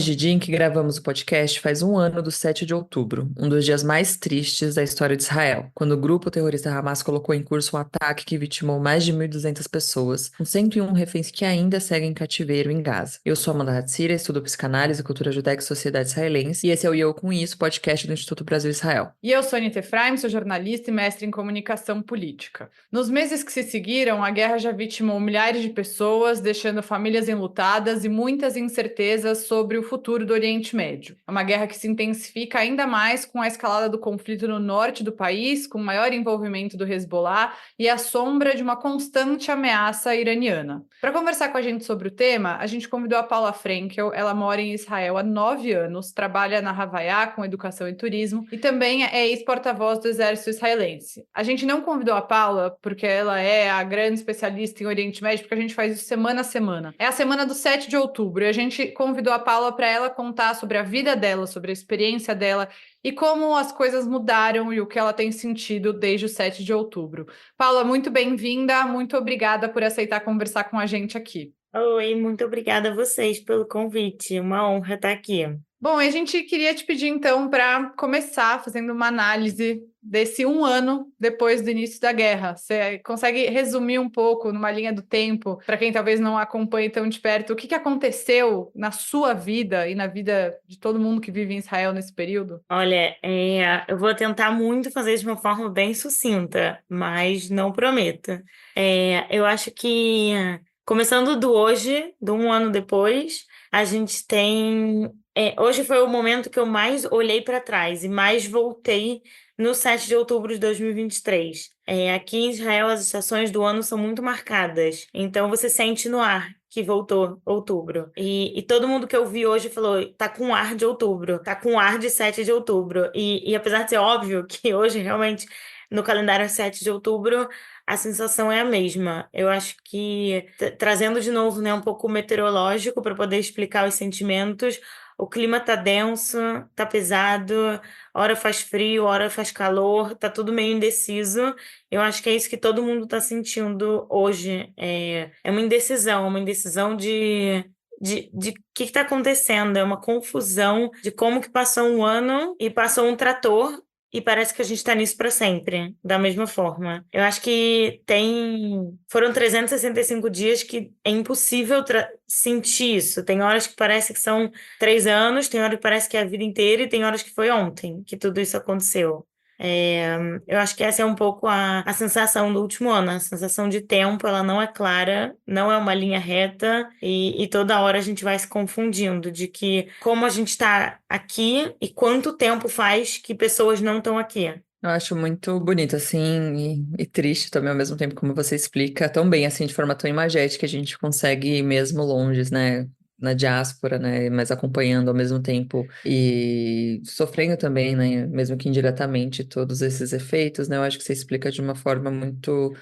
Hoje, dia em que gravamos o podcast, faz um ano do 7 de outubro, um dos dias mais tristes da história de Israel, quando o grupo terrorista Hamas colocou em curso um ataque que vitimou mais de 1.200 pessoas, com 101 reféns que ainda seguem em cativeiro em Gaza. Eu sou Amanda Hatzira, estudo psicanálise, cultura judaica e sociedade israelense, e esse é o Eu Com Isso, podcast do Instituto Brasil-Israel. E eu sou Anita Efraim, sou jornalista e mestre em comunicação política. Nos meses que se seguiram, a guerra já vitimou milhares de pessoas, deixando famílias enlutadas e muitas incertezas sobre o futuro do Oriente Médio. É uma guerra que se intensifica ainda mais com a escalada do conflito no norte do país, com maior envolvimento do Hezbollah e a sombra de uma constante ameaça iraniana. Para conversar com a gente sobre o tema, a gente convidou a Paula Frenkel. Ela mora em Israel há 9 anos, trabalha na Havaiá com educação e turismo e também é ex-porta-voz do exército israelense. A gente não convidou a Paula porque ela é a grande especialista em Oriente Médio, porque a gente faz isso semana a semana. É a semana do 7 de outubro e a gente convidou a Paula para ela contar sobre a vida dela, sobre a experiência dela e como as coisas mudaram e o que ela tem sentido desde o 7 de outubro. Paula, muito bem-vinda, muito obrigada por aceitar conversar com a gente aqui. Oi, muito obrigada a vocês pelo convite. Uma honra estar aqui. Bom, a gente queria te pedir então para começar fazendo uma análise desse um ano depois do início da guerra. Você consegue resumir um pouco, numa linha do tempo, para quem talvez não acompanhe tão de perto, o que aconteceu na sua vida e na vida de todo mundo que vive em Israel nesse período? Olha, eu vou tentar muito fazer de uma forma bem sucinta, mas não prometo. Eu acho que, começando do hoje, do um ano depois, a gente tem. Hoje foi o momento que eu mais olhei para trás e mais voltei no 7 de outubro de 2023. Aqui em Israel, as estações do ano são muito marcadas, então você sente no ar que voltou outubro. E todo mundo que eu vi hoje falou, tá com ar de outubro, tá com ar de 7 de outubro. E apesar de ser óbvio que hoje realmente no calendário é 7 de outubro, a sensação é a mesma. Eu acho que, trazendo de novo, né, um pouco meteorológico para poder explicar os sentimentos, o clima tá denso, tá pesado, hora faz frio, hora faz calor, tá tudo meio indeciso. Eu acho que é isso que todo mundo tá sentindo hoje. É uma indecisão de que está acontecendo, é uma confusão de como que passou um ano e passou um trator e parece que a gente está nisso para sempre, da mesma forma. Eu acho que foram 365 dias que é impossível sentir isso. Tem horas que parece que são 3 anos, tem horas que parece que é a vida inteira e tem horas que foi ontem que tudo isso aconteceu. Eu acho que essa é um pouco a sensação do último ano. A sensação de tempo, ela não é clara, não é uma linha reta e toda hora a gente vai se confundindo de que como a gente está aqui e quanto tempo faz que pessoas não estão aqui. Eu acho muito bonito, assim, e triste também ao mesmo tempo, como você explica tão bem, assim, de forma tão imagética, a gente consegue ir mesmo longe, né, na diáspora, né, mas acompanhando ao mesmo tempo e sofrendo também, né, mesmo que indiretamente, todos esses efeitos, né, eu acho que você explica de uma forma muito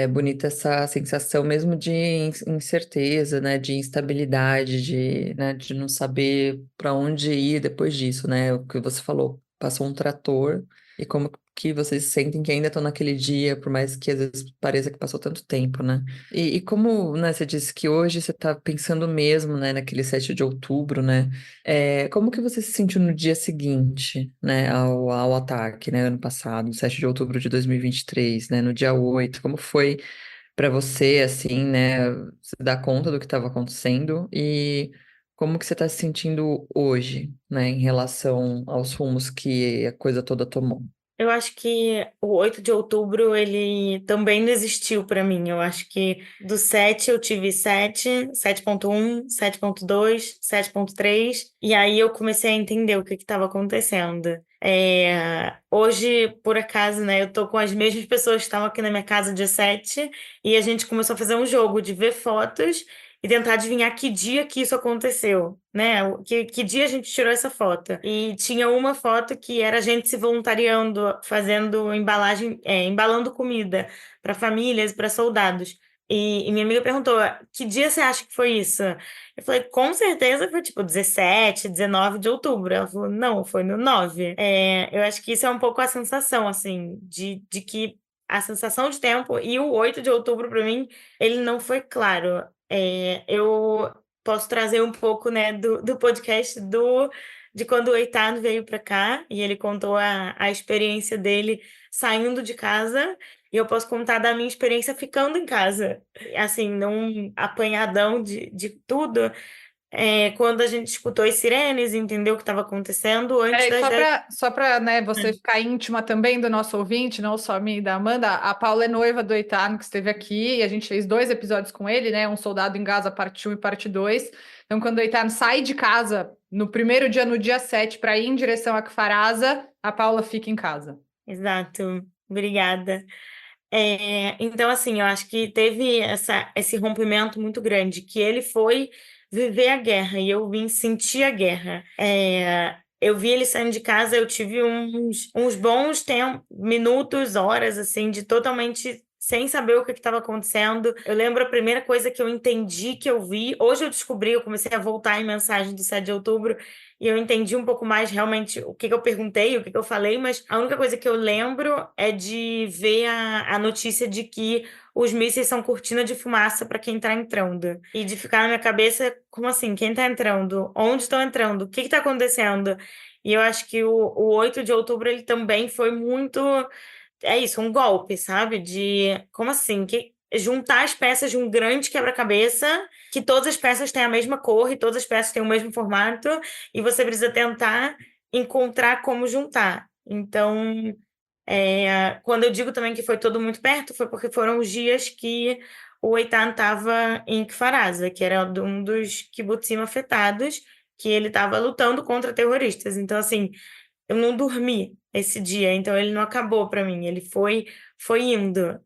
bonita essa sensação mesmo de incerteza, né, de instabilidade, né, de não saber para onde ir depois disso, né, o que você falou, passou um trator e como que vocês sentem que ainda estão naquele dia, por mais que às vezes pareça que passou tanto tempo, né? E como, né, você disse que hoje você está pensando mesmo, né, naquele 7 de outubro, né? Como que você se sentiu no dia seguinte, né, ao ataque, né, ano passado, 7 de outubro de 2023, né, no dia 8? Como foi para você, assim, né, se dar conta do que estava acontecendo e como que você está se sentindo hoje, né, em relação aos rumos que a coisa toda tomou? Eu acho que o 8 de outubro, ele também não existiu para mim. Eu acho que do 7 eu tive 7, 7.1, 7.2, 7.3, e aí eu comecei a entender o que estava acontecendo. Hoje, por acaso, né, eu tô com as mesmas pessoas que estavam aqui na minha casa dia 7, e a gente começou a fazer um jogo de ver fotos e tentar adivinhar que dia que isso aconteceu, né? Que dia a gente tirou essa foto. E tinha uma foto que era a gente se voluntariando, fazendo embalagem, embalando comida para famílias, para soldados. E minha amiga perguntou, que dia você acha que foi isso? Eu falei, com certeza foi tipo 17, 19 de outubro. Ela falou, não, foi no 9. Eu acho que isso é um pouco a sensação, assim, de que a sensação de tempo e o 8 de outubro, para mim, ele não foi claro. Eu posso trazer um pouco, né, do podcast de quando o Eitan veio para cá e ele contou a experiência dele saindo de casa, e eu posso contar da minha experiência ficando em casa. Assim, num apanhadão de tudo, quando a gente escutou as sirenes, entendeu o que estava acontecendo antes E das 10. só para, né, você ficar íntima também do nosso ouvinte, não só a minha e da Amanda, a Paula é noiva do Eitano, que esteve aqui, e a gente fez 2 episódios com ele, né, Um Soldado em Gaza, parte 1 e parte 2. Então, quando o Eitano sai de casa, no primeiro dia, no dia 7, para ir em direção a Kfar a Paula fica em casa. Exato, obrigada. Então, assim, eu acho que teve esse rompimento muito grande, que ele foi viver a guerra e eu vim sentir a guerra. Eu vi ele saindo de casa, eu tive uns bons minutos, horas, assim, de totalmente sem saber o que estava acontecendo. Eu lembro a primeira coisa que eu entendi, que eu vi. Hoje eu descobri, eu comecei a voltar em mensagem do 7 de outubro, e eu entendi um pouco mais realmente o que eu perguntei, o que eu falei, mas a única coisa que eu lembro é de ver a notícia de que os mísseis são cortina de fumaça para quem está entrando. E de ficar na minha cabeça, como assim? Quem está entrando? Onde estão entrando? O que está acontecendo? E eu acho que o 8 de outubro ele também foi muito. É isso, um golpe, sabe? Como assim? Juntar as peças de um grande quebra-cabeça, que todas as peças têm a mesma cor e todas as peças têm o mesmo formato, e você precisa tentar encontrar como juntar. Então, quando eu digo também que foi tudo muito perto, foi porque foram os dias que o Eitan estava em Kfar Aza, que era um dos kibbutzim afetados, que ele estava lutando contra terroristas. Então, assim, eu não dormi esse dia, então ele não acabou para mim, ele foi indo.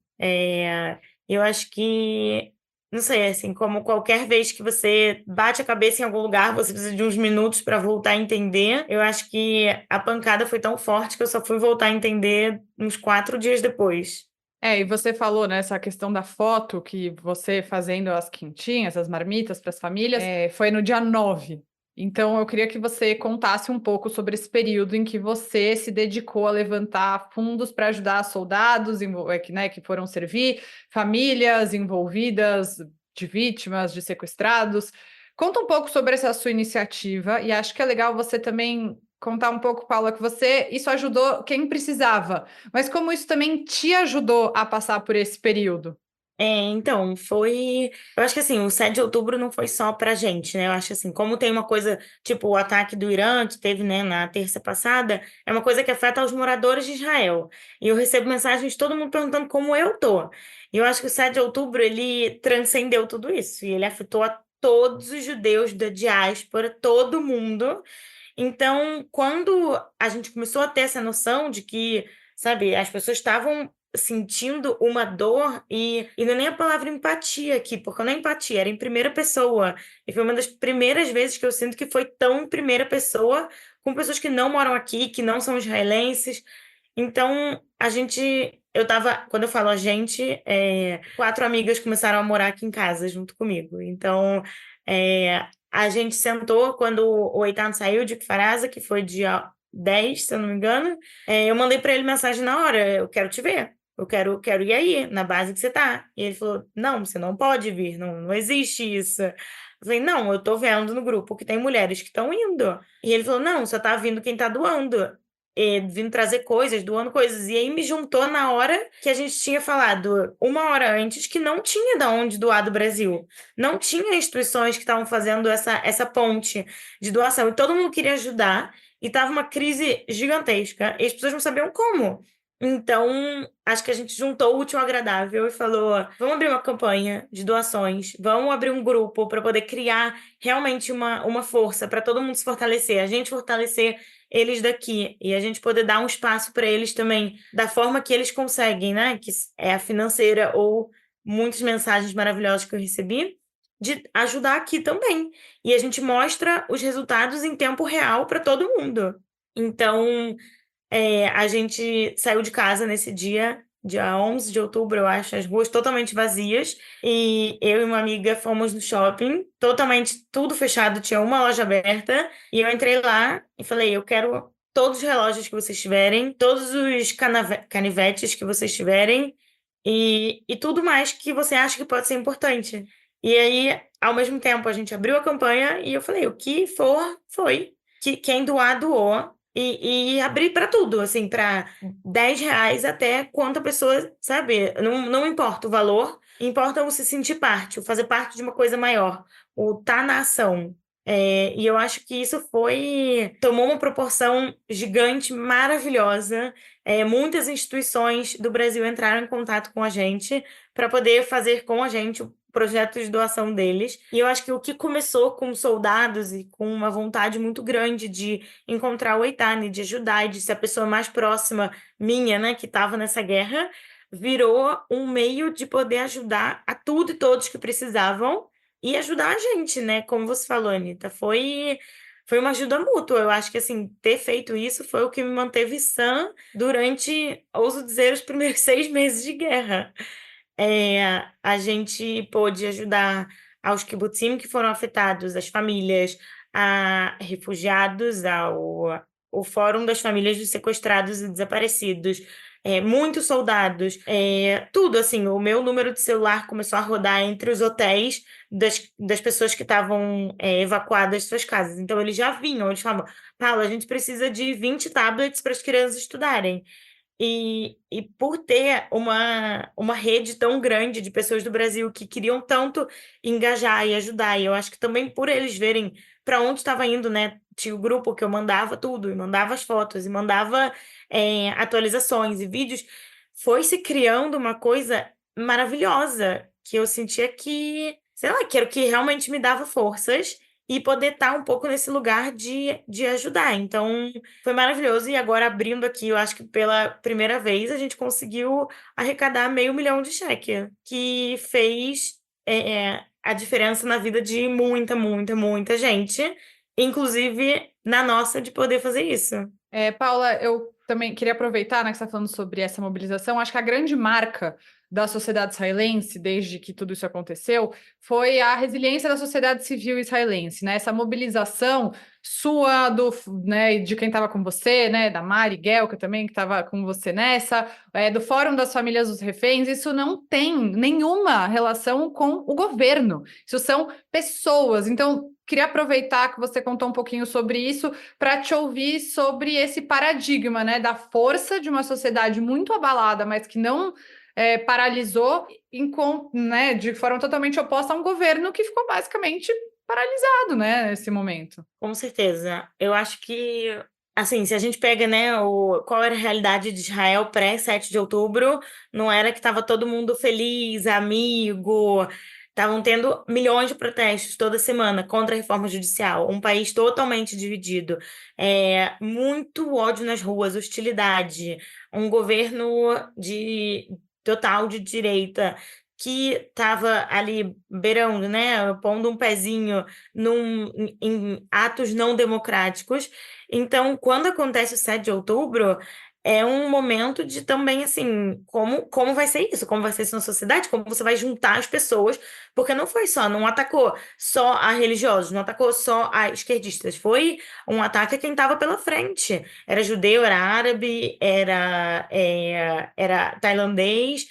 Eu acho que, não sei, assim, como qualquer vez que você bate a cabeça em algum lugar, você precisa de uns minutos para voltar a entender. Eu acho que a pancada foi tão forte que eu só fui voltar a entender uns 4 dias depois. E você falou, né, essa questão da foto que você fazendo as quentinhas, as marmitas para as famílias, foi no dia 9. Então, eu queria que você contasse um pouco sobre esse período em que você se dedicou a levantar fundos para ajudar soldados que foram servir, famílias envolvidas de vítimas, de sequestrados. Conta um pouco sobre essa sua iniciativa, e acho que é legal você também contar um pouco, Paula, que isso ajudou quem precisava, mas como isso também te ajudou a passar por esse período. Então, foi. Eu acho que assim, o 7 de outubro não foi só pra gente, né? Eu acho que assim, como tem uma coisa, tipo o ataque do Irã, que teve, né, na terça passada, é uma coisa que afeta os moradores de Israel. E eu recebo mensagens de todo mundo perguntando como eu tô. E eu acho que o 7 de outubro, ele transcendeu tudo isso. E ele afetou a todos os judeus da diáspora, todo mundo. Então, quando a gente começou a ter essa noção de que, sabe, as pessoas estavam sentindo uma dor, e não é nem a palavra empatia aqui, porque não é empatia, era em primeira pessoa. E foi uma das primeiras vezes que eu sinto que foi tão em primeira pessoa com pessoas que não moram aqui, que não são israelenses. Então, quando eu falo a gente, 4 amigas começaram a morar aqui em casa junto comigo. Então, a gente sentou quando o Eitan saiu de Kfar que foi dia 10, se eu não me engano. Eu mandei para ele mensagem na hora: eu quero te ver. Eu quero ir aí, na base que você tá. E ele falou: não, você não pode vir, não existe isso. Eu falei: não, eu tô vendo no grupo que tem mulheres que estão indo. E ele falou: não, só tá vindo quem tá doando. Vindo trazer coisas, doando coisas. E aí me juntou na hora que a gente tinha falado, uma hora antes, que não tinha de onde doar do Brasil. Não tinha instituições que estavam fazendo essa ponte de doação. E todo mundo queria ajudar. E tava uma crise gigantesca. E as pessoas não sabiam como. Então, acho que a gente juntou o útil ao agradável e falou: vamos abrir uma campanha de doações, vamos abrir um grupo para poder criar realmente uma força para todo mundo se fortalecer, a gente fortalecer eles daqui e a gente poder dar um espaço para eles também, da forma que eles conseguem, né? Que é a financeira ou muitas mensagens maravilhosas que eu recebi, de ajudar aqui também. E a gente mostra os resultados em tempo real para todo mundo. Então, a gente saiu de casa nesse dia 11 de outubro, eu acho, as ruas totalmente vazias. E eu e uma amiga fomos no shopping, totalmente tudo fechado, tinha uma loja aberta. E eu entrei lá e falei: eu quero todos os relógios que vocês tiverem, todos os canivetes que vocês tiverem, e tudo mais que você acha que pode ser importante. E aí, ao mesmo tempo, a gente abriu a campanha e eu falei, o que for, foi. Quem doar, doou. E abri para tudo, assim, para R$ 10 até quanta pessoa, sabe? Não importa o valor, importa o se sentir parte, o fazer parte de uma coisa maior, o estar na ação. E eu acho que isso tomou uma proporção gigante, maravilhosa. Muitas instituições do Brasil entraram em contato com a gente para poder fazer com a gente o projeto de doação deles. E eu acho que o que começou com soldados e com uma vontade muito grande de encontrar o Eitane, de ajudar e de ser a pessoa mais próxima minha, né, que estava nessa guerra, virou um meio de poder ajudar a tudo e todos que precisavam e ajudar a gente, né? Como você falou, Anitta, foi uma ajuda mútua. Eu acho que, assim, ter feito isso foi o que me manteve sã durante, ouso dizer, os primeiros 6 meses de guerra. A gente pôde ajudar aos kibbutzim que foram afetados, as famílias, a refugiados, o Fórum das Famílias dos Sequestrados e Desaparecidos, muitos soldados, tudo assim. O meu número de celular começou a rodar entre os hotéis das pessoas que estavam evacuadas de suas casas. Então, eles já vinham, eles falavam, Paula, a gente precisa de 20 tablets para as crianças estudarem. E por ter uma rede tão grande de pessoas do Brasil que queriam tanto engajar e ajudar, e eu acho que também por eles verem para onde estava indo, né? Tinha o grupo que eu mandava tudo, e mandava as fotos, e mandava atualizações e vídeos, foi se criando uma coisa maravilhosa, que eu sentia que, sei lá, que era o que realmente me dava forças e poder estar um pouco nesse lugar de ajudar. Então, foi maravilhoso. E agora, abrindo aqui, eu acho que pela primeira vez, a gente conseguiu arrecadar R$ 500.000 de cheque, que fez a diferença na vida de muita, muita, muita gente, inclusive na nossa, de poder fazer isso. Paula, eu também queria aproveitar, né, que você está falando sobre essa mobilização. Acho que a grande marca da sociedade israelense, desde que tudo isso aconteceu, foi a resiliência da sociedade civil israelense, né? Essa mobilização sua, né, de quem estava com você, né, da Mari Guelka também, que estava com você nessa, do Fórum das Famílias dos Reféns. Isso não tem nenhuma relação com o governo. Isso são pessoas. Então, queria aproveitar que você contou um pouquinho sobre isso para te ouvir sobre esse paradigma, né, da força de uma sociedade muito abalada, mas que não paralisou, né, de forma totalmente oposta a um governo que ficou basicamente paralisado, né, nesse momento. Com certeza. Eu acho que, assim, se a gente pega, né, qual era a realidade de Israel pré-7 de outubro, não era que estava todo mundo feliz, amigo, estavam tendo milhões de protestos toda semana contra a reforma judicial, um país totalmente dividido, muito ódio nas ruas, hostilidade, um governo total de direita que estava ali beirando, né, pondo um pezinho em atos não democráticos. Então, quando acontece o 7 de outubro, é um momento de também, assim, como vai ser isso? Como vai ser isso na sociedade? Como você vai juntar as pessoas? Porque não atacou só a religiosos, não atacou só a esquerdistas, foi um ataque a quem estava pela frente. Era judeu, era árabe, era tailandês,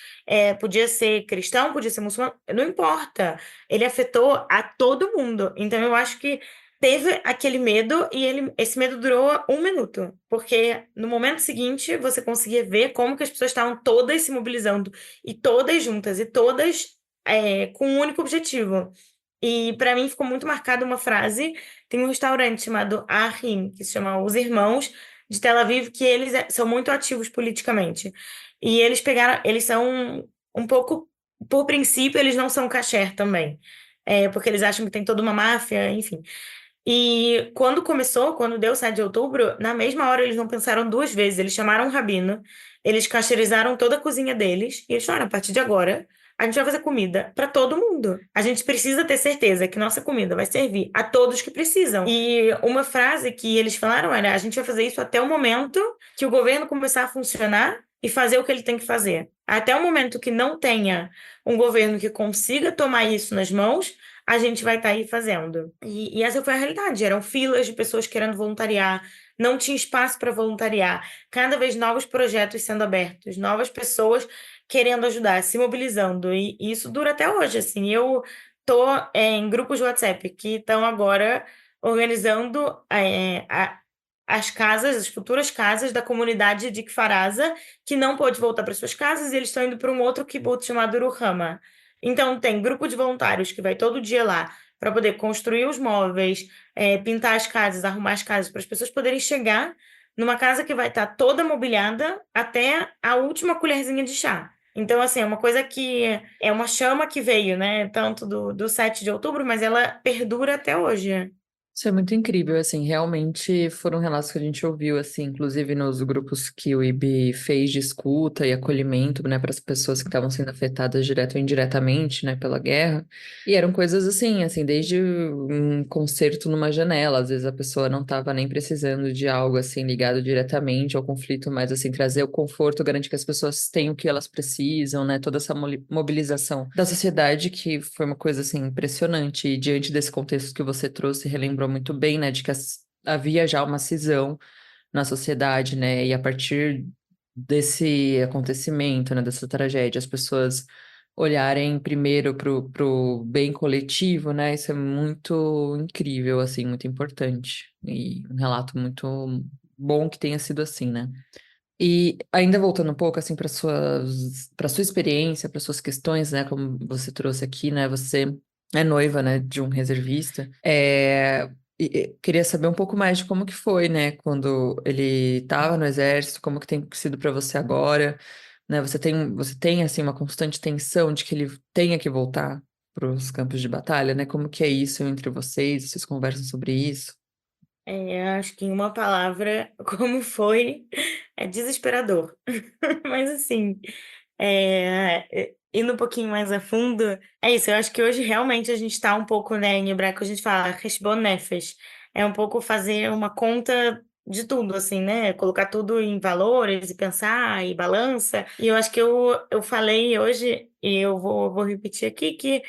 podia ser cristão, podia ser muçulmano, não importa. Ele afetou a todo mundo. Então, eu acho que teve aquele medo e esse medo durou 1 minuto, porque no momento seguinte você conseguia ver como que as pessoas estavam todas se mobilizando e todas juntas e todas com um único objetivo. E para mim ficou muito marcada uma frase. Tem um restaurante chamado Ahim, que se chama Os Irmãos de Tel Aviv, que eles são muito ativos politicamente. E eles são um pouco, por princípio, eles não são kasher também. Porque eles acham que tem toda uma máfia, enfim. E quando deu 7 de outubro, na mesma hora eles não pensaram duas vezes. Eles chamaram um rabino, eles cacherizaram toda a cozinha deles e eles falaram: a partir de agora, a gente vai fazer comida para todo mundo. A gente precisa ter certeza que nossa comida vai servir a todos que precisam. E uma frase que eles falaram era: a gente vai fazer isso até o momento que o governo começar a funcionar e fazer o que ele tem que fazer. Até o momento que não tenha um governo que consiga tomar isso nas mãos, a gente vai estar aí fazendo. E essa foi a realidade. Eram filas de pessoas querendo voluntariar, não tinha espaço para voluntariar. Cada vez novos projetos sendo abertos, novas pessoas querendo ajudar, se mobilizando. E isso dura até hoje, assim. Eu tô em grupos de WhatsApp que estão agora organizando as casas, as futuras casas da comunidade de Kfar que não pôde voltar para suas casas, e eles estão indo para um outro kibbutz chamado Ruhama. Então, tem grupo de voluntários que vai todo dia lá para poder construir os móveis, pintar as casas, arrumar as casas, para as pessoas poderem chegar numa casa que vai estar toda mobiliada até a última colherzinha de chá. Então, assim, é uma coisa que é uma chama que veio, né? Tanto do 7 de outubro, mas ela perdura até hoje. Isso é muito incrível, assim, realmente foram relatos que a gente ouviu, assim, inclusive nos grupos que o IB fez de escuta e acolhimento, né, para as pessoas que estavam sendo afetadas direto ou indiretamente, né, pela guerra, e eram coisas assim, desde um concerto numa janela, às vezes a pessoa não estava nem precisando de algo, assim, ligado diretamente ao conflito, mas, assim, trazer o conforto, garantir que as pessoas têm o que elas precisam, né, toda essa mobilização da sociedade, que foi uma coisa, assim, impressionante, e diante desse contexto que você trouxe, relembrou muito bem, né, de que havia já uma cisão na sociedade, né, e a partir desse acontecimento, né, dessa tragédia, as pessoas olharem primeiro pro bem coletivo, né, isso é muito incrível, assim, muito importante, e um relato muito bom que tenha sido assim, né. E ainda voltando um pouco assim para sua experiência, para suas questões, né, como você trouxe aqui, né, você é noiva, né, de um reservista. Queria saber um pouco mais de como que foi, né, quando ele estava no exército, como que tem sido para você agora, né? Você tem assim uma constante tensão de que ele tenha que voltar para os campos de batalha, né? Como que é isso entre vocês? Vocês conversam sobre isso? Acho que em uma palavra, como foi, é desesperador. Mas assim, indo um pouquinho mais a fundo, é isso. Eu acho que hoje realmente a gente está um pouco, né, em hebraico a gente fala Heshbon Nefesh. É um pouco fazer uma conta de tudo, assim, né? Colocar tudo em valores e pensar e balança. E eu acho que eu falei hoje, e eu vou repetir aqui, que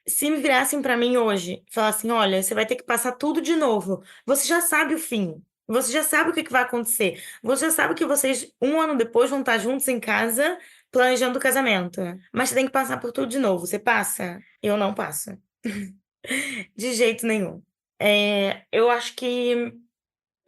se me virassem para mim hoje, falassem, olha, você vai ter que passar tudo de novo. Você já sabe o fim. Você já sabe o que vai acontecer. Você já sabe que vocês, um ano depois, vão estar juntos em casa planejando o casamento. Mas você tem que passar por tudo de novo. Você passa? Eu não passo. De jeito nenhum. Eu acho que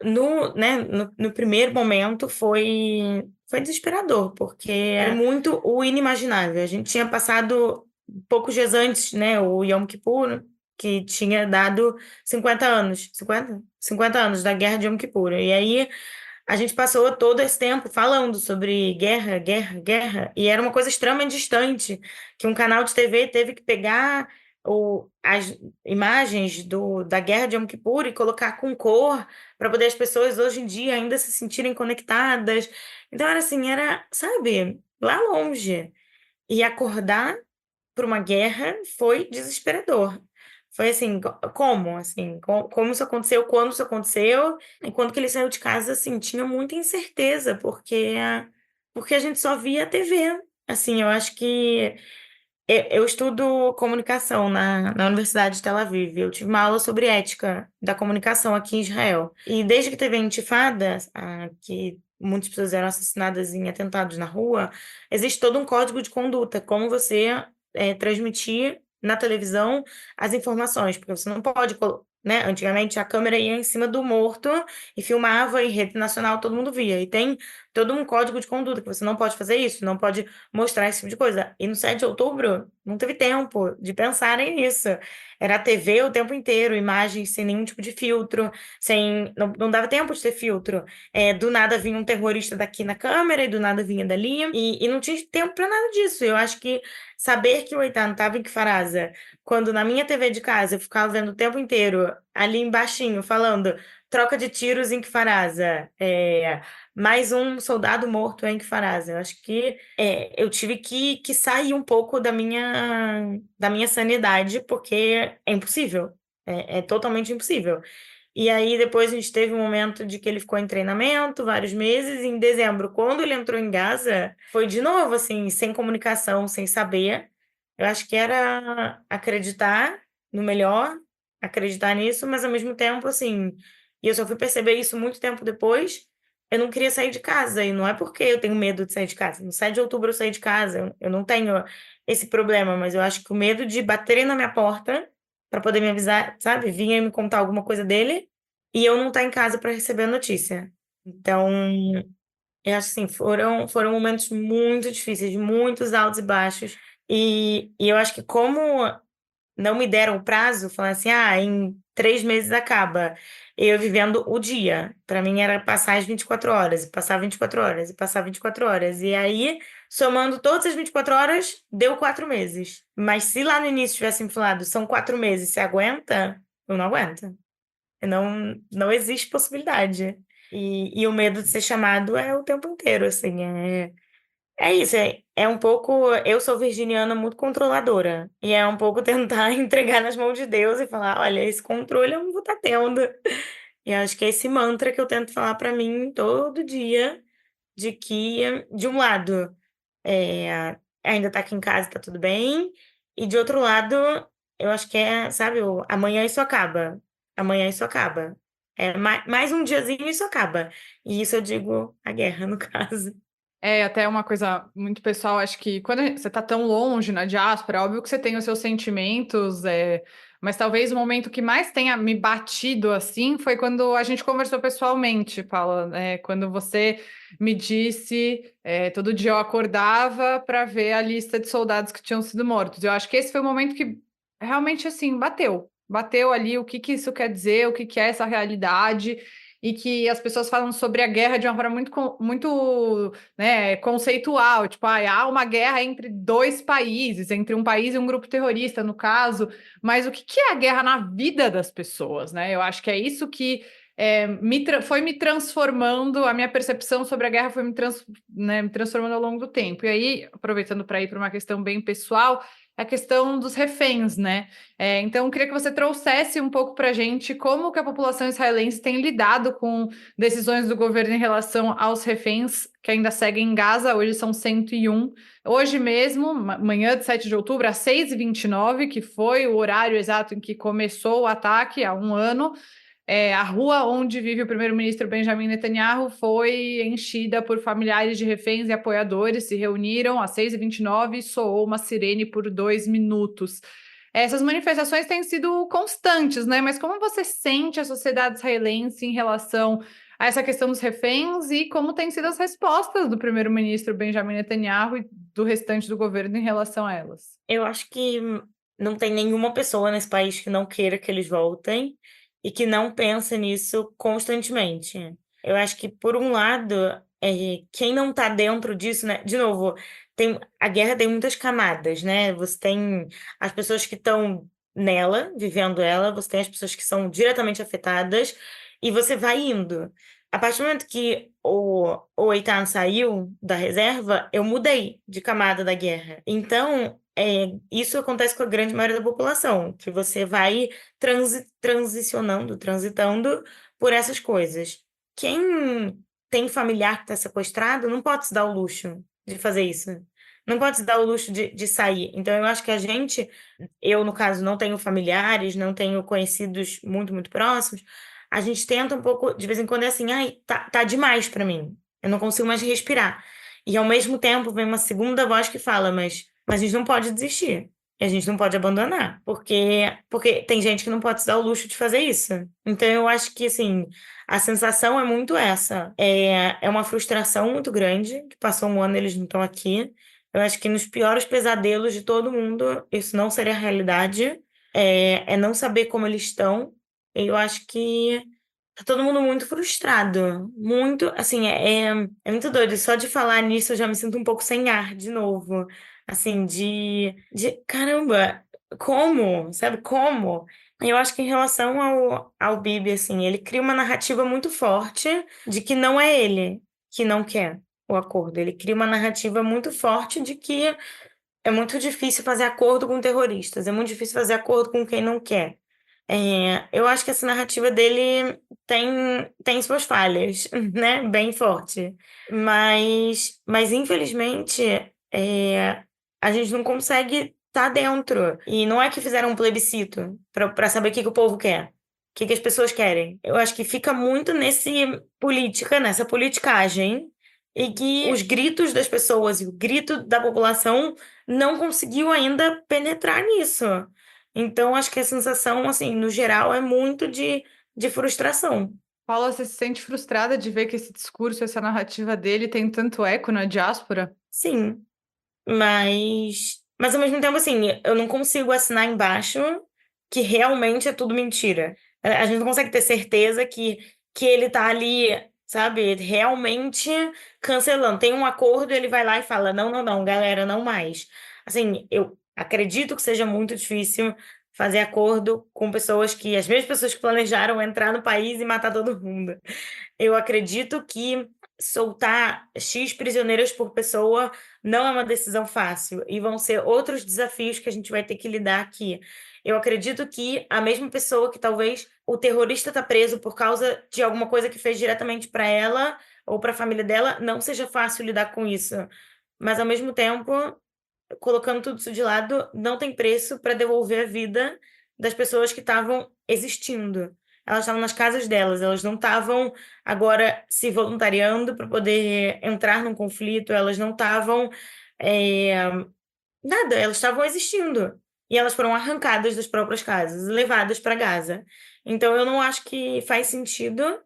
no primeiro momento foi desesperador, porque era muito o inimaginável. A gente tinha passado poucos dias antes, né, o Yom Kippur, que tinha dado 50 anos, 50 anos da Guerra de Yom Kippur. E aí a gente passou todo esse tempo falando sobre guerra, guerra, guerra, e era uma coisa extremamente distante, que um canal de TV teve que pegar as imagens da Guerra de Yom Kippur e colocar com cor para poder as pessoas hoje em dia ainda se sentirem conectadas. Então era assim, sabe, lá longe. E acordar para uma guerra foi desesperador. Foi assim, como, assim, como isso aconteceu, quando isso aconteceu, e quando que ele saiu de casa, assim, tinha muita incerteza, porque a gente só via a TV. Assim, eu acho que eu estudo comunicação na Universidade de Tel Aviv. Eu tive uma aula sobre ética da comunicação aqui em Israel. E desde que teve a intifada, que muitas pessoas eram assassinadas em atentados na rua, existe todo um código de conduta, como você transmitir na televisão as informações, porque você não pode, né? Antigamente a câmera ia em cima do morto e filmava em rede nacional, todo mundo via. E tem todo um código de conduta que você não pode fazer isso, não pode mostrar esse tipo de coisa. E no 7 de outubro, não teve tempo de pensarem nisso. Era a TV o tempo inteiro, imagens sem nenhum tipo de filtro, não dava tempo de ter filtro. Do nada vinha um terrorista daqui na câmera e do nada vinha dali, e não tinha tempo para nada disso. Eu acho que saber que o Eitan estava em Kfar quando na minha TV de casa eu ficava vendo o tempo inteiro, ali embaixinho, falando troca de tiros em Kfar mais um soldado morto em Kfar Eu acho que eu tive que sair um pouco da minha sanidade, porque é impossível. É totalmente impossível. E aí depois a gente teve um momento de que ele ficou em treinamento, vários meses, e em dezembro, quando ele entrou em Gaza, foi de novo, assim, sem comunicação, sem saber. Eu acho que era acreditar no melhor, acreditar nisso, mas ao mesmo tempo, assim, e eu só fui perceber isso muito tempo depois, eu não queria sair de casa, e não é porque eu tenho medo de sair de casa. No 7 de outubro eu saí de casa, eu não tenho esse problema, mas eu acho que o medo de baterem na minha porta para poder me avisar, sabe? Vinha me contar alguma coisa dele e eu não estar em casa para receber a notícia. Então, eu acho assim, foram momentos muito difíceis, muitos altos e baixos. E eu acho que como não me deram o prazo, falando assim, em 3 meses acaba. Eu vivendo o dia. Para mim era passar as 24 horas, e passar 24 horas, e passar 24 horas. E aí, somando todas as 24 horas, deu 4 meses. Mas se lá no início tivessem falado, são 4 meses, você aguenta? Eu não aguento. Não existe possibilidade. E o medo de ser chamado é o tempo inteiro, assim. É isso, é um pouco. Eu sou virginiana muito controladora. E é um pouco tentar entregar nas mãos de Deus e falar: olha, esse controle eu não vou estar tendo. E acho que é esse mantra que eu tento falar para mim todo dia, de que, de um lado, ainda tá aqui em casa, tá tudo bem. E de outro lado, eu acho que sabe, amanhã isso acaba. Amanhã isso acaba. Mais um diazinho isso acaba. E isso eu digo a guerra, no caso. É, até uma coisa muito pessoal, acho que quando você está tão longe na diáspora, é óbvio que você tem os seus sentimentos, mas talvez o momento que mais tenha me batido assim foi quando a gente conversou pessoalmente, Paula, quando você me disse, todo dia eu acordava para ver a lista de soldados que tinham sido mortos. Eu acho que esse foi o momento que realmente assim bateu ali o que que isso quer dizer, o que que é essa realidade. E que as pessoas falam sobre a guerra de uma forma muito né, conceitual, tipo, há uma guerra entre dois países, entre um país e um grupo terrorista, no caso, mas o que que é a guerra na vida das pessoas, né? Eu acho que é isso que foi me transformando, a minha percepção sobre a guerra foi me transformando ao longo do tempo. E aí, aproveitando para ir para uma questão bem pessoal, a questão dos reféns, né? Então, eu queria que você trouxesse um pouco para a gente como que a população israelense tem lidado com decisões do governo em relação aos reféns que ainda seguem em Gaza. Hoje são 101. Hoje mesmo, manhã de 7 de outubro, às 6h29, que foi o horário exato em que começou o ataque, há um ano, a rua onde vive o primeiro-ministro Benjamin Netanyahu foi enchida por familiares de reféns e apoiadores, se reuniram às 6h29 e soou uma sirene por 2 minutos. Essas manifestações têm sido constantes, né? Mas como você sente a sociedade israelense em relação a essa questão dos reféns e como têm sido as respostas do primeiro-ministro Benjamin Netanyahu e do restante do governo em relação a elas? Eu acho que não tem nenhuma pessoa nesse país que não queira que eles voltem e que não pense nisso constantemente. Eu acho que, por um lado, quem não está dentro disso, né? De novo, a guerra tem muitas camadas, né? Você tem as pessoas que estão nela, vivendo ela, você tem as pessoas que são diretamente afetadas, e você vai indo. A partir do momento que o Eitan saiu da reserva, eu mudei de camada da guerra. Então, isso acontece com a grande maioria da população, que você vai transitando por essas coisas. Quem tem familiar que está sequestrado não pode se dar o luxo de fazer isso. Não pode se dar o luxo de sair. Então, eu acho que eu, no caso, não tenho familiares, não tenho conhecidos muito, muito próximos. A gente tenta um pouco, de vez em quando é assim, ai, tá demais para mim. Eu não consigo mais respirar. E ao mesmo tempo vem uma segunda voz que fala, mas a gente não pode desistir. E a gente não pode abandonar, porque tem gente que não pode se dar o luxo de fazer isso. Então eu acho que assim, a sensação é muito essa. É uma frustração muito grande, que passou um ano e eles não estão aqui. Eu acho que nos piores pesadelos de todo mundo, isso não seria a realidade. É não saber como eles estão. Eu acho que tá todo mundo muito frustrado. Muito, assim, é muito doido. Só de falar nisso eu já me sinto um pouco sem ar de novo. Assim, de caramba, como? Sabe como? Eu acho que em relação ao Bibi, assim, ele cria uma narrativa muito forte de que não é ele que não quer o acordo. Ele cria uma narrativa muito forte de que é muito difícil fazer acordo com terroristas, é muito difícil fazer acordo com quem não quer. Eu acho que essa narrativa dele tem suas falhas, né? Bem forte. Mas infelizmente, a gente não consegue estar dentro. E não é que fizeram um plebiscito para saber o que o povo quer. O que as pessoas querem. Eu acho que fica muito nessa politicagem, e que os gritos das pessoas e o grito da população não conseguiu ainda penetrar nisso. Então, acho que a sensação, assim, no geral, é muito de frustração. Paula, você se sente frustrada de ver que esse discurso, essa narrativa dele tem tanto eco na diáspora? Sim, mas ao mesmo tempo, assim, eu não consigo assinar embaixo que realmente é tudo mentira. A gente não consegue ter certeza que ele tá ali, sabe, realmente cancelando. Tem um acordo, ele vai lá e fala: não, não, não, galera, não mais. Assim, eu acredito que seja muito difícil fazer acordo com pessoas as mesmas pessoas que planejaram entrar no país e matar todo mundo. Eu acredito que soltar X prisioneiros por pessoa não é uma decisão fácil e vão ser outros desafios que a gente vai ter que lidar aqui. Eu acredito que a mesma pessoa que talvez o terrorista está preso por causa de alguma coisa que fez diretamente para ela ou para a família dela, não seja fácil lidar com isso. Mas ao mesmo tempo, colocando tudo isso de lado, não tem preço para devolver a vida das pessoas que estavam existindo. Elas estavam nas casas delas, elas não estavam agora se voluntariando para poder entrar num conflito, elas não estavam nada, elas estavam existindo. E elas foram arrancadas das próprias casas, levadas para Gaza. Então eu não acho que faz sentido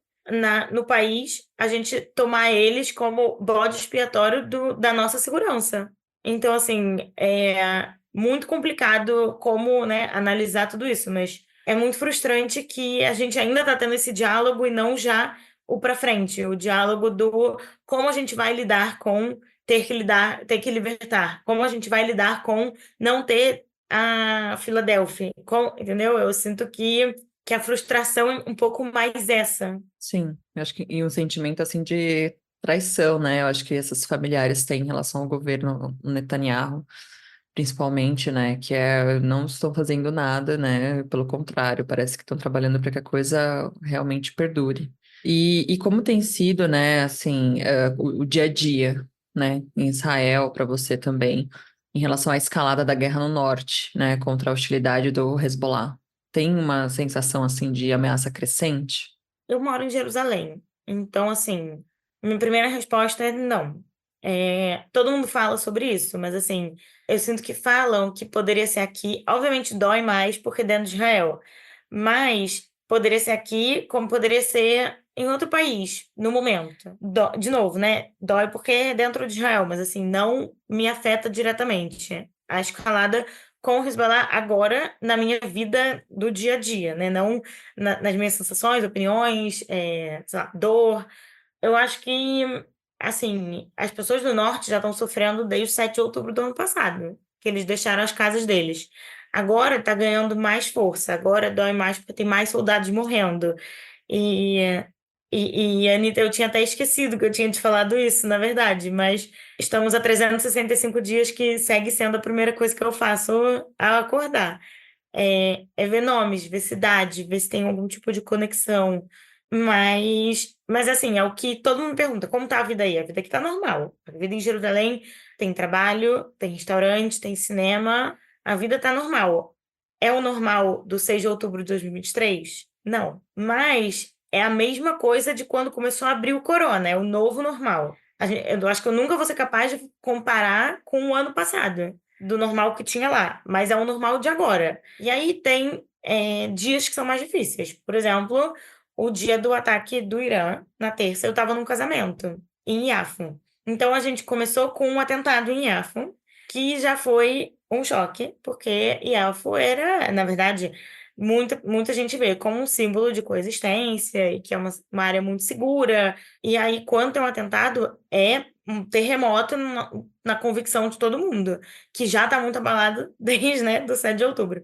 no país a gente tomar eles como bode expiatório da nossa segurança. Então, assim, é muito complicado como, né, analisar tudo isso, mas é muito frustrante que a gente ainda está tendo esse diálogo e não já o para frente, o diálogo do como a gente vai lidar com ter que libertar, como a gente vai lidar com não ter a Filadélfia, entendeu? Eu sinto que a frustração é um pouco mais essa. Sim, eu acho que e um sentimento assim de traição, né? Eu acho que esses familiares têm em relação ao governo Netanyahu, principalmente, né? Que é não estão fazendo nada, né? Pelo contrário, parece que estão trabalhando para que a coisa realmente perdure. E como tem sido, né? Assim, o dia a dia, né? Em Israel, para você também, em relação à escalada da guerra no norte, né? Contra a hostilidade do Hezbollah. Tem uma sensação assim de ameaça crescente? Eu moro em Jerusalém, então, assim, minha primeira resposta é não. Todo mundo fala sobre isso, mas, assim, eu sinto que falam que poderia ser aqui. Obviamente, dói mais porque é dentro de Israel, mas poderia ser aqui como poderia ser em outro país, no momento. De novo, né? Dói porque é dentro de Israel, mas, assim, não me afeta diretamente. A escalada com o Hezbollah agora na minha vida do dia a dia, né? Não nas minhas sensações, opiniões, sei lá, dor. Eu acho que, assim, as pessoas do norte já estão sofrendo desde o 7 de outubro do ano passado, que eles deixaram as casas deles. Agora está ganhando mais força, agora dói mais porque tem mais soldados morrendo. E, Anitta, eu tinha até esquecido que eu tinha te falado isso, na verdade, mas estamos a 365 dias que segue sendo a primeira coisa que eu faço ao acordar. É ver nomes, ver cidade, ver se tem algum tipo de conexão. Mas assim, é o que todo mundo pergunta: como tá a vida aí? A vida aqui tá normal. A vida em Jerusalém tem trabalho, tem restaurante, tem cinema. A vida tá normal. É o normal do 6 de outubro de 2023? Não. Mas é a mesma coisa de quando começou a abrir o corona, é o novo normal. Eu acho que eu nunca vou ser capaz de comparar com o ano passado do normal que tinha lá, mas é o normal de agora. E aí tem dias que são mais difíceis. Por exemplo, o dia do ataque do Irã, na terça, eu estava num casamento em Yafo. Então a gente começou com um atentado em Yafo, que já foi um choque, porque Yafo era, na verdade, muita gente vê como um símbolo de coexistência e que é uma área muito segura. E aí, quando é um atentado, é um terremoto na convicção de todo mundo, que já está muito abalado desde, né, do 7 de outubro.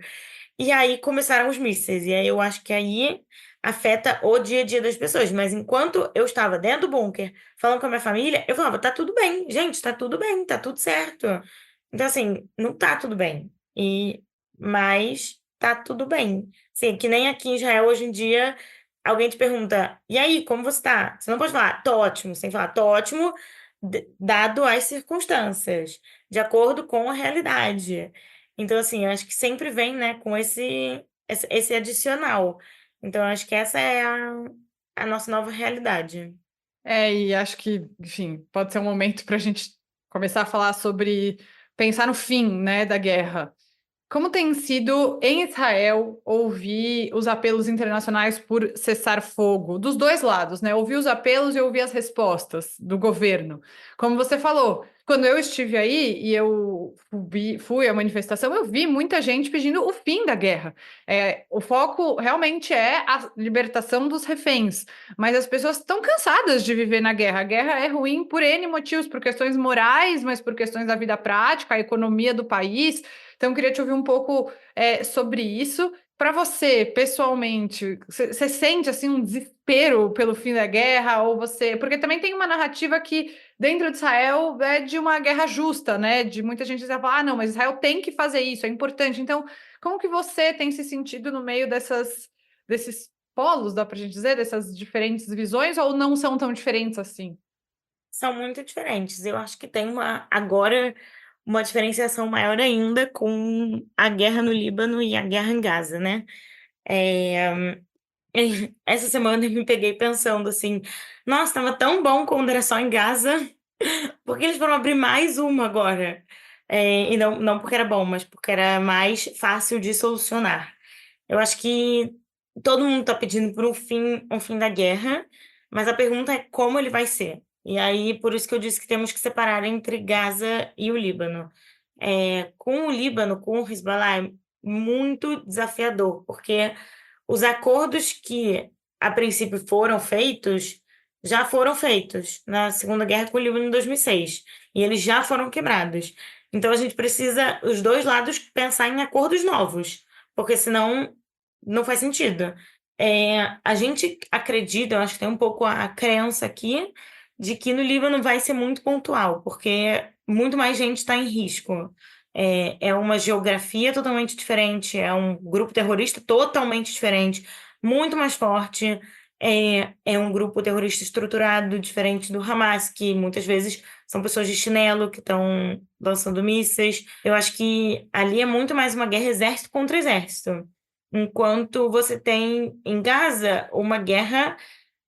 E aí começaram os mísseis, e aí eu acho que aí afeta o dia a dia das pessoas. Mas enquanto eu estava dentro do bunker, falando com a minha família, eu falava: tá tudo bem, gente, tá tudo bem, tá tudo certo. Então, assim, não tá tudo bem. Mas tá tudo bem. Assim, que nem aqui em Israel hoje em dia, alguém te pergunta: e aí, como você tá? Você não pode falar: tô ótimo, sem falar: tô ótimo, dado as circunstâncias, de acordo com a realidade. Então, assim, eu acho que sempre vem, né, com esse adicional. Então, eu acho que essa é a nossa nova realidade. E acho que, enfim, pode ser um momento para a gente começar a falar sobre pensar no fim, né, da guerra. Como tem sido em Israel ouvir os apelos internacionais por cessar fogo, dos dois lados, né? Ouvir os apelos e ouvir as respostas do governo. Como você falou, quando eu estive aí e eu fui à manifestação, eu vi muita gente pedindo o fim da guerra. O foco realmente é a libertação dos reféns, mas as pessoas estão cansadas de viver na guerra. A guerra é ruim por N motivos, por questões morais, mas por questões da vida prática, a economia do país. Então, eu queria te ouvir um pouco sobre isso. Para você, pessoalmente, você sente assim um desespero pelo fim da guerra? Ou você. Porque também tem uma narrativa que, dentro de Israel, é de uma guerra justa, né? De muita gente dizer, ah, não, mas Israel tem que fazer isso, é importante. Então, como que você tem se sentido no meio desses polos, dá para gente dizer, dessas diferentes visões, ou não são tão diferentes assim? São muito diferentes. Eu acho que tem agora uma diferenciação maior ainda com a guerra no Líbano e a guerra em Gaza, né? Eh, Essa semana eu me peguei pensando assim: nossa, estava tão bom quando era só em Gaza, porque eles foram abrir mais uma agora. E não porque era bom, mas porque era mais fácil de solucionar. Eu acho que todo mundo está pedindo por um fim da guerra, mas a pergunta é como ele vai ser. E aí, por isso que eu disse que temos que separar entre Gaza e o Líbano. Com o Líbano, com o Hezbollah, é muito desafiador, porque os acordos que a princípio foram feitos já foram feitos na Segunda Guerra com o Líbano em 2006, e eles já foram quebrados. Então a gente precisa, os dois lados, pensar em acordos novos, porque senão não faz sentido. A gente acredita, eu acho que tem um pouco a crença aqui, de que no Líbano vai ser muito pontual, porque muito mais gente está em risco. É uma geografia totalmente diferente, é um grupo terrorista totalmente diferente, muito mais forte. É um grupo terrorista estruturado, diferente do Hamas, que muitas vezes são pessoas de chinelo que estão lançando mísseis. Eu acho que ali é muito mais uma guerra exército contra exército. Enquanto você tem em Gaza uma guerra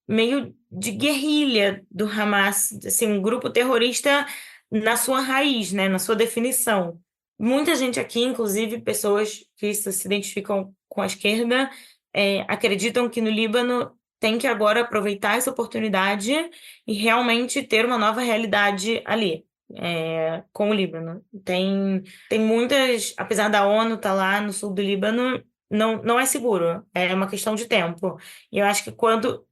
meio de guerrilha do Hamas, assim, um grupo terrorista na sua raiz, né, na sua definição. Muita gente aqui, inclusive pessoas que se identificam com a esquerda, acreditam que no Líbano tem que agora aproveitar essa oportunidade e realmente ter uma nova realidade ali. Com o Líbano. Tem muitas, apesar da ONU estar lá no sul do Líbano, não é seguro, é uma questão de tempo. E eu acho que quando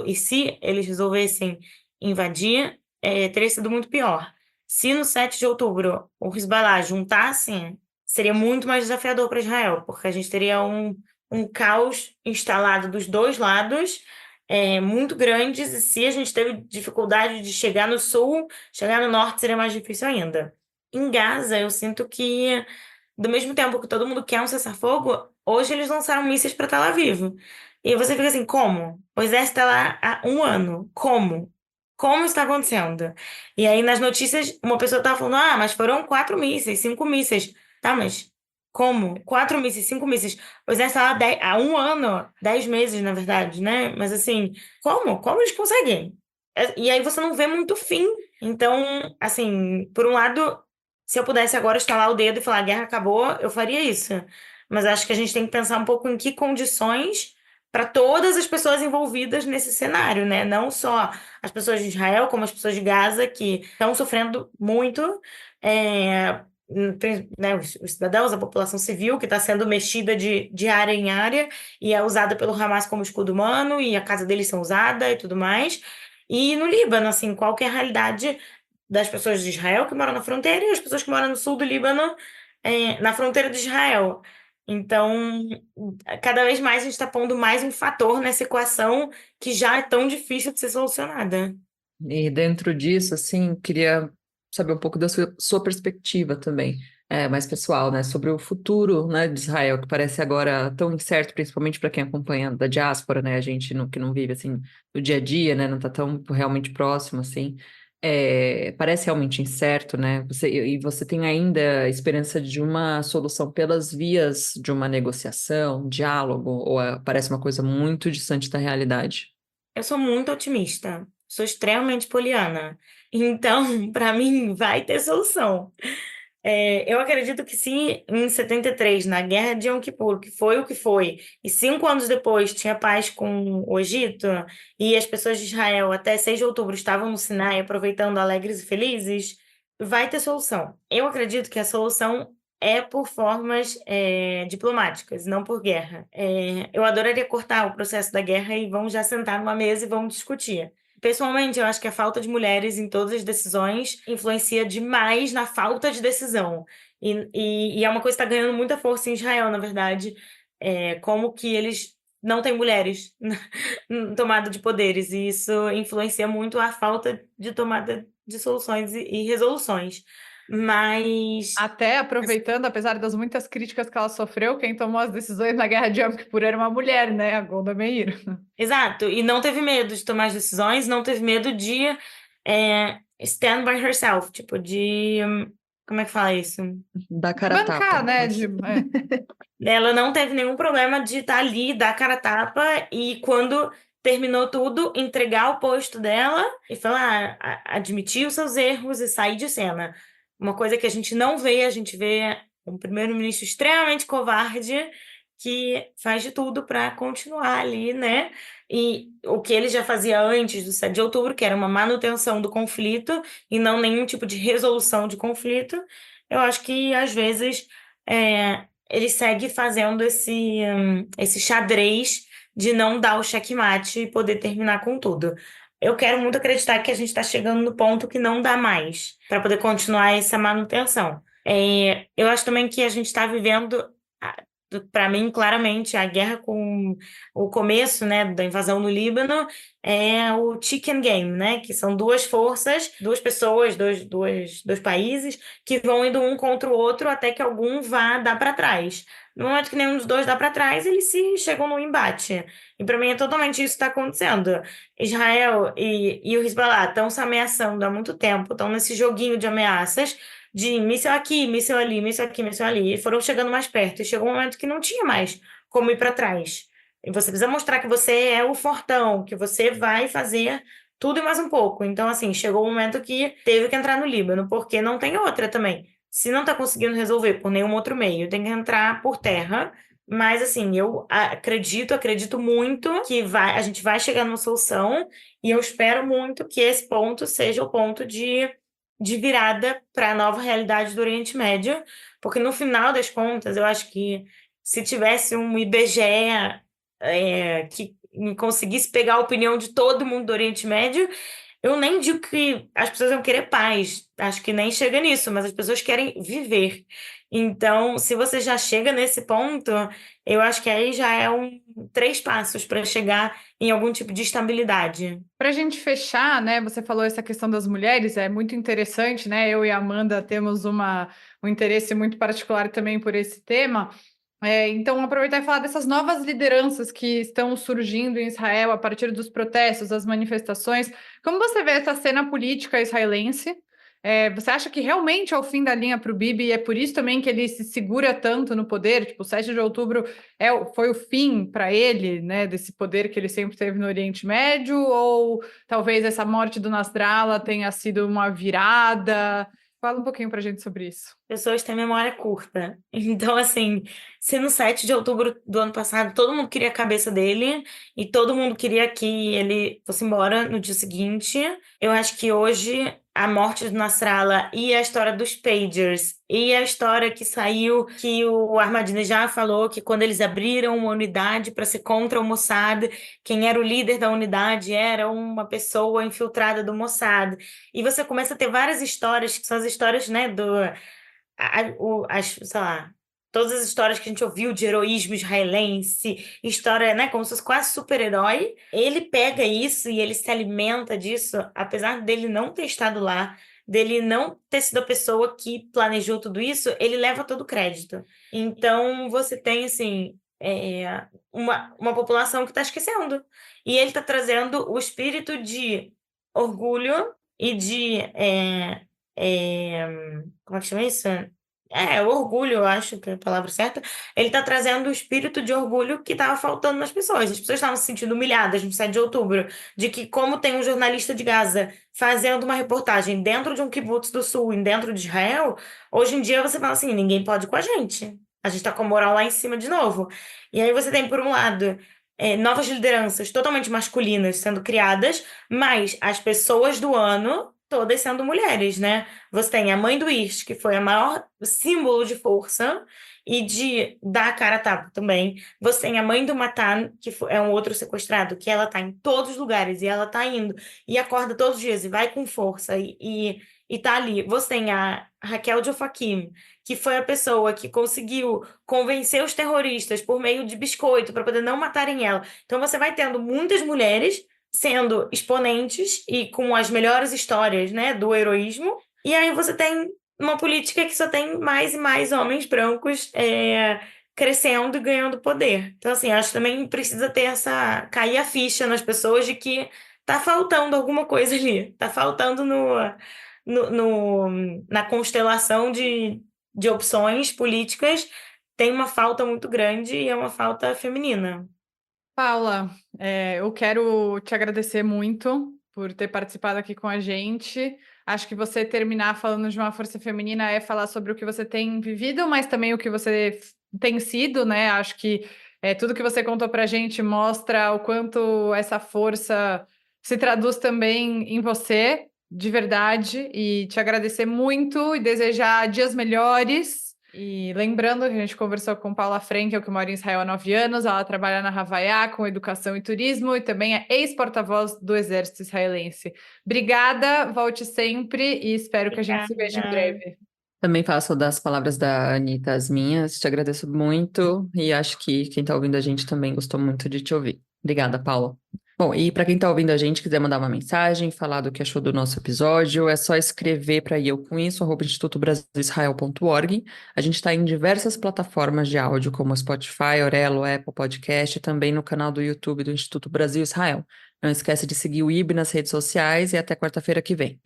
e se eles resolvessem invadir, teria sido muito pior. Se no 7 de outubro o Hezbollah juntasse, seria muito mais desafiador para Israel, porque a gente teria um caos instalado dos dois lados, muito grandes, e se a gente teve dificuldade de chegar no sul, chegar no norte seria mais difícil ainda. Em Gaza, eu sinto que, do mesmo tempo que todo mundo quer um cessar-fogo, hoje eles lançaram mísseis para Tel Aviv. E você fica assim, como? O exército está lá há um ano. Como? Como está acontecendo? E aí, nas notícias, uma pessoa estava falando, mas foram 4 mísseis, 5 mísseis. Tá, mas como? 4 mísseis, 5 mísseis. O exército está lá há um ano, 10 meses, na verdade, né? Mas assim, como? Como eles conseguem? E aí você não vê muito fim. Então, assim, por um lado, se eu pudesse agora estalar o dedo e falar, a guerra acabou, eu faria isso. Mas acho que a gente tem que pensar um pouco em que condições para todas as pessoas envolvidas nesse cenário, né? Não só as pessoas de Israel, como as pessoas de Gaza, que estão sofrendo muito, né, os cidadãos, a população civil, que está sendo mexida de área em área e é usada pelo Hamas como escudo humano, e a casa deles são usada e tudo mais. E no Líbano, assim, qual que é a realidade das pessoas de Israel que moram na fronteira e as pessoas que moram no sul do Líbano, na fronteira de Israel? Então, cada vez mais a gente está pondo mais um fator nessa equação que já é tão difícil de ser solucionada. E dentro disso, assim, queria saber um pouco da sua perspectiva também, mais pessoal, né, sobre o futuro, né, de Israel, que parece agora tão incerto, principalmente para quem acompanha da diáspora, né, a gente que não vive, assim, do dia a dia, né, não está tão realmente próximo, assim, parece realmente incerto, né, e você tem ainda a esperança de uma solução pelas vias de uma negociação, diálogo, ou parece uma coisa muito distante da realidade? Eu sou muito otimista, sou extremamente poliana. Então, para mim, vai ter solução. Eu acredito que se em 73, na Guerra de Yom Kippur, que foi o que foi, e 5 anos depois tinha paz com o Egito, e as pessoas de Israel até 6 de outubro estavam no Sinai aproveitando alegres e felizes, vai ter solução. Eu acredito que a solução é por formas diplomáticas, não por guerra. Eu adoraria cortar o processo da guerra e vamos já sentar numa mesa e vamos discutir. Pessoalmente, eu acho que a falta de mulheres em todas as decisões influencia demais na falta de decisão. E é uma coisa que está ganhando muita força em Israel, na verdade, como que eles não têm mulheres na tomada de poderes, e isso influencia muito a falta de tomada de soluções e resoluções. Mas Até aproveitando, apesar das muitas críticas que ela sofreu, quem tomou as decisões na Guerra de Yom Kippur era uma mulher, né? A Golda Meir. Exato, e não teve medo de tomar as decisões, não teve medo de stand by herself, tipo, como é que fala isso? Da cara a Bancar, tapa. né? Ela não teve nenhum problema de estar ali, dar cara a tapa, e quando terminou tudo, entregar o posto dela e falar, admitir os seus erros e sair de cena. Uma coisa que a gente não vê, a gente vê um primeiro-ministro extremamente covarde que faz de tudo para continuar ali, né? E o que ele já fazia antes do 7 de outubro, que era uma manutenção do conflito e não nenhum tipo de resolução de conflito, eu acho que às vezes ele segue fazendo esse xadrez de não dar o checkmate e poder terminar com tudo. Eu quero muito acreditar que a gente está chegando no ponto que não dá mais para poder continuar essa manutenção. Eu acho também que a gente está vivendo, para mim, claramente, a guerra com o começo, né, da invasão no Líbano é o chicken game, né, que são duas forças, duas pessoas, dois países que vão indo um contra o outro até que algum vá dar para trás. No momento que nenhum dos dois dá para trás, eles se chegam no embate. E para mim é totalmente isso que está acontecendo. Israel e o Hezbollah estão se ameaçando há muito tempo, estão nesse joguinho de ameaças de míssil aqui, míssil ali, míssil aqui, míssil ali, e foram chegando mais perto. E chegou um momento que não tinha mais como ir para trás. E você precisa mostrar que você é o fortão, que você vai fazer tudo e mais um pouco. Então, assim, chegou o momento que teve que entrar no Líbano, porque não tem outra também. Se não está conseguindo resolver por nenhum outro meio, tem que entrar por terra. Mas, assim, eu acredito muito que a gente vai chegar numa solução, e eu espero muito que esse ponto seja o ponto de virada para a nova realidade do Oriente Médio, porque no final das contas, eu acho que se tivesse um IBGE que conseguisse pegar a opinião de todo mundo do Oriente Médio, eu nem digo que as pessoas vão querer paz, acho que nem chega nisso, mas as pessoas querem viver. Então, se você já chega nesse ponto, eu acho que aí já é 3 passos para chegar em algum tipo de estabilidade. Para a gente fechar, né? Você falou essa questão das mulheres, é muito interessante, né? Eu e a Amanda temos um interesse muito particular também por esse tema. Então, aproveitar e falar dessas novas lideranças que estão surgindo em Israel a partir dos protestos, das manifestações. Como você vê essa cena política israelense? Você acha que realmente é o fim da linha para o Bibi e é por isso também que ele se segura tanto no poder? Tipo, o 7 de outubro foi o fim para ele, né, desse poder que ele sempre teve no Oriente Médio? Ou talvez essa morte do Nasrallah tenha sido uma virada? Fala um pouquinho para a gente sobre isso. Pessoas têm memória curta. Então, assim, se no 7 de outubro do ano passado todo mundo queria a cabeça dele e todo mundo queria que ele fosse embora no dia seguinte, eu acho que hoje a morte do Nasrallah e a história dos pagers e a história que saiu, que o Ahmadinejad falou que quando eles abriram uma unidade para ser contra o Mossad, quem era o líder da unidade era uma pessoa infiltrada do Mossad. E você começa a ter várias histórias, que são as histórias, né, sei lá, todas as histórias que a gente ouviu de heroísmo israelense, história, né, como se fosse quase super-herói. Ele pega isso e ele se alimenta disso, apesar dele não ter estado lá, dele não ter sido a pessoa que planejou tudo isso, ele leva todo o crédito. Então, você tem, assim, uma população que está esquecendo. E ele está trazendo o espírito de orgulho e de como é que chama isso? orgulho, eu acho que é a palavra certa. Ele está trazendo o espírito de orgulho que estava faltando nas pessoas. As pessoas estavam se sentindo humilhadas no 7 de outubro, de que como tem um jornalista de Gaza fazendo uma reportagem dentro de um kibbutz do sul, e dentro de Israel, hoje em dia você fala assim, ninguém pode ir com a gente. A gente está com a moral lá em cima de novo. E aí você tem, por um lado, novas lideranças totalmente masculinas sendo criadas, mas as pessoas do ano todas sendo mulheres, né? Você tem a mãe do Ish, que foi a maior símbolo de força e de dar a cara a tapa também. Você tem a mãe do Matan, que é um outro sequestrado, que ela tá em todos os lugares e ela tá indo e acorda todos os dias e vai com força e tá ali. Você tem a Raquel de Ofakim, que foi a pessoa que conseguiu convencer os terroristas por meio de biscoito para poder não matarem ela. Então você vai tendo muitas mulheres sendo exponentes e com as melhores histórias, né, do heroísmo. E aí você tem uma política que só tem mais e mais homens brancos crescendo e ganhando poder. Então, assim, acho que também precisa ter cair a ficha nas pessoas de que tá faltando alguma coisa ali. Tá faltando na constelação de opções políticas, tem uma falta muito grande e é uma falta feminina. Paula, eu quero te agradecer muito por ter participado aqui com a gente. Acho que você terminar falando de uma força feminina é falar sobre o que você tem vivido, mas também o que você tem sido, né? Acho que tudo que você contou para a gente mostra o quanto essa força se traduz também em você, de verdade, e te agradecer muito e desejar dias melhores. E lembrando que a gente conversou com Paula Frenkel, que mora em Israel há 9 anos, ela trabalha na Havaiá com educação e turismo e também é ex-porta-voz do Exército Israelense. Obrigada, volte sempre e espero que a gente se veja em Obrigada. breve. Também faço das palavras da Anitta as minhas. Te agradeço muito e acho que quem está ouvindo a gente também gostou muito de te ouvir. Obrigada, Paula. Bom, e para quem está ouvindo a gente, quiser mandar uma mensagem, falar do que achou do nosso episódio, é só escrever para eucomisso@institutobrasilisrael.org. A gente está em diversas plataformas de áudio, como Spotify, Orelo, Apple Podcast e também no canal do YouTube do Instituto Brasil Israel. Não esquece de seguir o IB nas redes sociais e até quarta-feira que vem.